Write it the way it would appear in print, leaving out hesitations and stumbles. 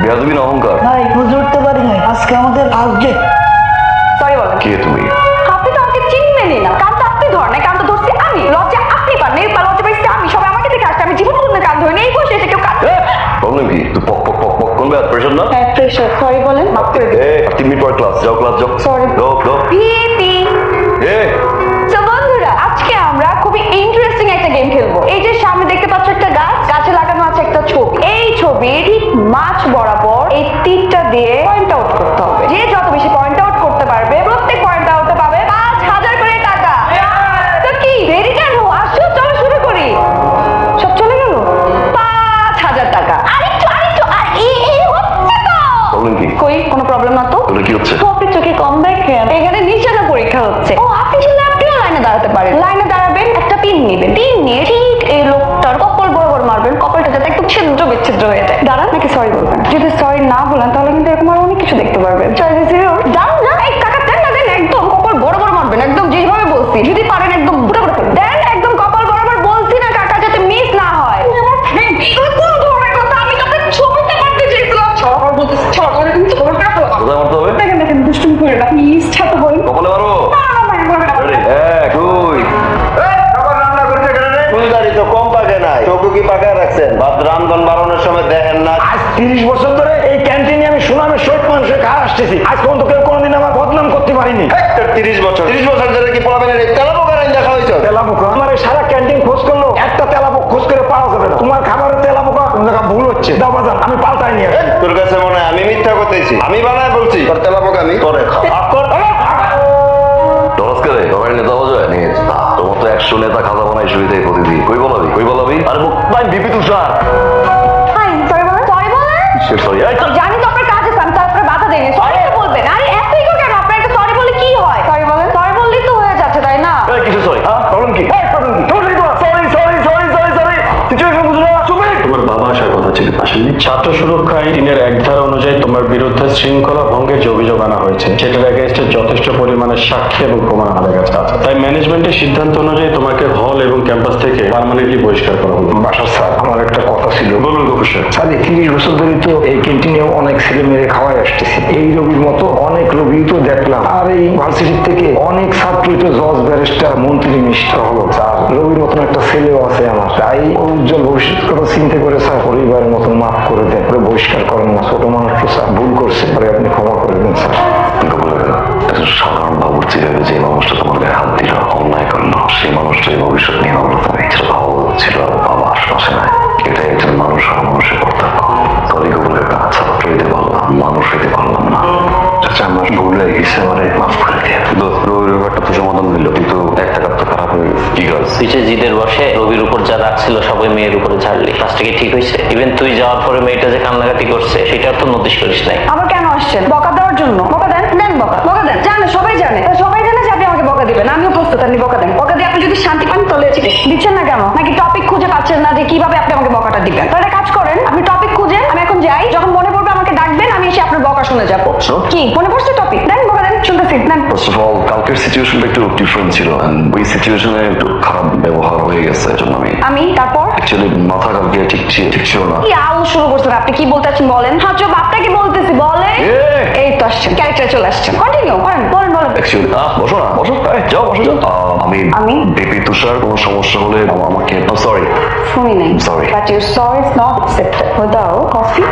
বেয়াদবি না অহংকার। ভাই বুঝে উঠতে পারি নাই আজকে আমাদের আপডেট। সরি বলেন। কে তুমি? আপনি তো আমাকে চিনবেনই না। কান তো আপনি ধরেন নাই, কান তো ধরছি আমি। লজ্জা আপনি পান নাই, লজ্জা পাইছি আমি। সবাই আমাকে দেখে আসছে, আমি জীবন কোনো কান ধরি না। এই বসে এসে কেউ কান প্রবলেম কি? তুই পক পক পক পক করবে আর প্রেশার না? হ্যাঁ প্রেশার। সরি বলেন, মাফ করে দিন। 3 মিনিট পর ক্লাস যাও, ক্লাস যাও। সরি। যাও যাও। পিপি। তো বন্ধুরা, আজকে আমরা খুবই ইন্টারেস্টিং একটা গেম খেলবো। এই যে সামনে দেখতে পাচ্ছ একটা গাছ, গাছে লাগানো আছে একটা ছবি। এই ছবির ঠিক মাঝ বরাবর এই তীরটা দিয়ে পয়েন্ট আউট করতে হবে। যে যত বেশি পয়েন্ট আউট করতে পারবে, প্রত্যেক পয়েন্ট আউটে পাবে 5000 করে টাকা। তো কি দেরি কেন? আসো, চলো শুরু করি। সব চলে গেল। 5000 টাকা। আরেকটু আরেকটু, আর এই হচ্ছে তো। প্রবলেম কি? কই কোনো প্রবলেম না তো। তাহলে কি হচ্ছে? তো আপনি চোখে কম দেখেন। এখানে নিশানা পরীক্ষা হচ্ছে। ও আপনি শুনলে আপনিও লাইনে দাঁড়াতে পারেন। লাইনে দাঁড়াবেন, একটা পিন নেবেন। পিন নিয়ে ঠিক এই লোকটার কপাল বরাবর মারবেন। কপালটা যাতে একটু ছিদ্র বিচ্ছিদ্র হয়ে যায়। দাঁড়ান, নাকি সরি বলবেন? যদি সরি না বলেন তাহলে কিন্তু এরকম আর অনেক কিছু দেখতে পারবেন। দাঁড়ান না, এই কাকা দেন না, দেন একদম কপাল বরাবর মারবেন। একদম যেভাবে বলছি, যদি পারেন একদম বুড়া করে ফেলবেন। দেন একদম কপাল বরাবর বলছি না কাকা, যাতে মিস না হয়। কোন ধরনের কথা? আমি তোকে ছবিতে মারতে চেয়েছিলাম। ছড়া বলতেছি, ছড়া কিন্তু ছড়াটা হলো। কোথায় মারতে হবে? দেখেন দেখেন, দুষ্টুমি করে না, প্লিজ ছাত্র হই। কপালে মারো। Ready? 1 2 কম পাকে নাই, চোখু কি পাকায় রাখছেন? ভাত রান্ধন বাড়ানোর সময় দেখেন না? আজ 30 বছর ধরে এই ক্যান্টিনে আমি সুনামের সহিত মানুষের খাওয়া আসতেছি। আজ পর্যন্ত কেউ কোনোদিন আমার বদনাম করতে পারিনি। 30 বছর ধরে কি পোলাবেনের এই তেলাপোকার আইন দেখা হয়েছে? তেলাপোকা আমার এই সারা ক্যান্টিন খোঁজ করলো একটা তেলাপোকা খোঁজ করে পাওয়া যাবে না। তোমার খাবারের তেলাপোকা কোন জায়গা ভুল হচ্ছে। দাও বাজান, আমি পাল্টাই নিয়ে আসি। তোর কাছে মনে হয় আমি মিথ্যা করতেছি? আমি বানায় বলছি তোর তেলাপোকা আমি করে ডরাস করে সবাই নেতা হওয়া যায় নিয়ে তোমার তো 100 নেতা খাতা বানাই সুবিধায় প্রতিদিন। কই বলাবি? কই বলাবি? আরে মুখ পাই বিপি তুষার। ফাইন, সরি বলেন, সরি বলেন। সরি। জানি তো আপনার কাজ আছে, আমি তারপরে বাধা দেইনি। সরি তো বলবেন। আরে এত ইগো কেন? আপনার একটা সরি বলে কি হয়? সরি বলেন। সরি বললেই তো হয়ে যাচ্ছে, তাই না? কিছু সরি। হ্যাঁ প্রবলেম কি? প্রবলেম কি? Sorry sorry sorry sorry sorry situation বুঝলো না? চুপ। তোমার বাবা আসার কথা ছিল, আসেনি। ছাত্র সুরক্ষা আইনের 1 ধারা অনুযায়ী তোমার বিরুদ্ধে শৃঙ্খলা ভঙ্গের যে অভিযোগ আনা হয়েছে, সেটার এগেইনস্টে যথেষ্ট পরিমাণে সাক্ষী এবং প্রমাণ আমাদের কাছে আছে। তাই ম্যানেজমেন্টের সিদ্ধান্ত অনুযায়ী তোমাকে হল এবং ক্যাম্পাস থেকে পার্মানেন্টলি বহিষ্কার করা হলো। বাসার স্যার, আমার একটা কথা ছিল। বলুন গফুর সাহেব। স্যার, 30 বছর ধরে তো এই ক্যান্টিনে অনেক ছেলে মেয়ে খাওয়াই আসতেছে। এই রবির মতো অনেক রবি তো দেখলাম। আর এই ভার্সিটির থেকে অনেক ছাত্রই তো জজ, ব্যারিস্টার, মন্ত্রী, মিনিস্টার হলো। স্যার, রবির মতন একটা ছেলেও আছে আমার। তাই ওর উজ্জ্বল ভবিষ্যৎ কথা চিন্তা করে স্যার পরিবারের মতন মাফ করে দেন, করে বহিষ্কার করেন না। ছোট মানুষ তো স্যার ভুল করছে, পরে আপনি ক্ষমা করে দেন স্যার। একজন সাধারণ বাবুর চিরাবে যে মানুষটা তোমার গায়ে হাত দিল, অন্যায় করলো, সেই মানুষটাই ভবিষ্যৎ নিয়ে ভাবলো তুমি। সেটা ভালো ছিল বাবা আশপাশে নাই। এটাই একজন মানুষ আর মানুষের কর্তব্য। সরি বলে ছাত্র হইতে পারলাম, মানুষ হইতে পারলাম না। আচ্ছা, আমার ভুল হয়ে গেছে, আমারে মাফ করে দিয়ে। রবির ব্যাপারটা তো সমাধান হইলো, কিন্তু একটা কাজ তো খারাপ হয়ে গেছে। কি কাজ? পিছে জিদের বসে রবির উপর যা রাখছিল সবাই মেয়ের উপরে ঝাড়লি। কাজটা কি ঠিক হয়েছে? ইভেন তুই যাওয়ার পরে মেয়েটা যে কান্নাকাটি করছে সেটাও তো নোটিশ করিস নাই। আবার কেন আসছেন? বকা দেওয়ার জন্য? বকা দেন, দেন বকা, বকা দেন। জানে, সবাই জানে, সবাই জানে যে আপনি আমাকে বকা দিবেন। আমিও প্রস্তুত, আপনি বকা দেন। বকা দিয়ে আপনি যদি শান্তি পান তাহলে দিচ্ছেন না কেন? নাকি টপিক খুঁজে পাচ্ছেন না যে কিভাবে আপনি আমাকে বকাটা দিবেন? তাহলে কাজ করেন, আপনি টপিক খুঁজে, আমি এখন যাই, যখন মনে পড়বে আমাকে ডাকবেন, আমি এসে আপনার বকা শুনে যাবো। কি মনে পড়ছে? টপিক দেন, বকা দেন, শুনতেছি, দেন। ফার্স্ট অফ অল, কালকের সিচুয়েশনটা একটু ডিফারেন্ট ছিল। ওই সিচুয়েশনে একটু খারাপ ব্যবহার হয়ে গেছে, এজন্য আমি তারপর অ্যাকচুয়ালি মাথা কালকে ঠিক ছিল না। কি আউ শুরু করছেন আপনি? কি বলতে চাচ্ছেন বলেন? হ্যাঁ চুপ, আপনাকে বলতেছি, বলেন। এই তো আসছেন, ক্যারেক্টারে চলে আসছেন। কন্টিনিউ করেন, বলেন বলেন। অ্যাকচুয়ালি বসো না, বসো, যাও বসো, যাও। আমি বেবি তুষার, কোনো সমস্যা হলে আমাকে সরি শুনি নাই। Sorry. But your sorry is not accepted. দাও কফি।